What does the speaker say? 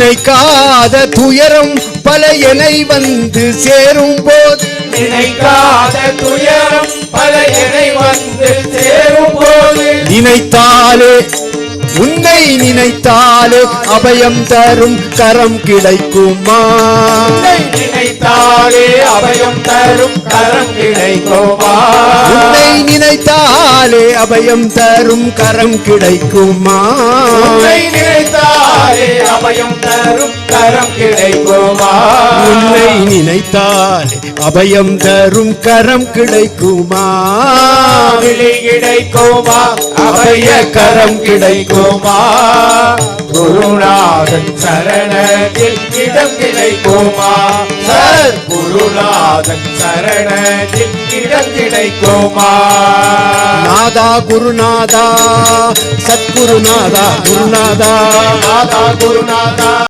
நினைக்காத துயரம் பல என்னை வந்து சேரும் போது நினைக்காத துயரம் பல என்னை வந்து சேரும் போது நினைத்தாலே உன்னை நினைத்தாலே அபயம் தரும் கரம் கிடைக்குமா நினைத்தாலே அபயம் தரும் கரம் கிடைக்குமா உன்னை நினைத்தாலே அபயம் தரும் கரம் கிடைக்குமா நினைத்தாலே அபயம் தரும் கரம் கிடைக்குமா உன்னை நினைத்தாலே அபயம் தரும் கரம் கிடைக்குமா விழி கிடைக்குமா அபய கரம் கிடைக்குமா குருநாதன் சரணத்தில் இடம் கிடைக்குமா குருநாதன் சரணத்தில் இடம் கிடைக்குமா நாதா குருநாதா சத்குருநாதா குருநாதா நாதா குருநாதா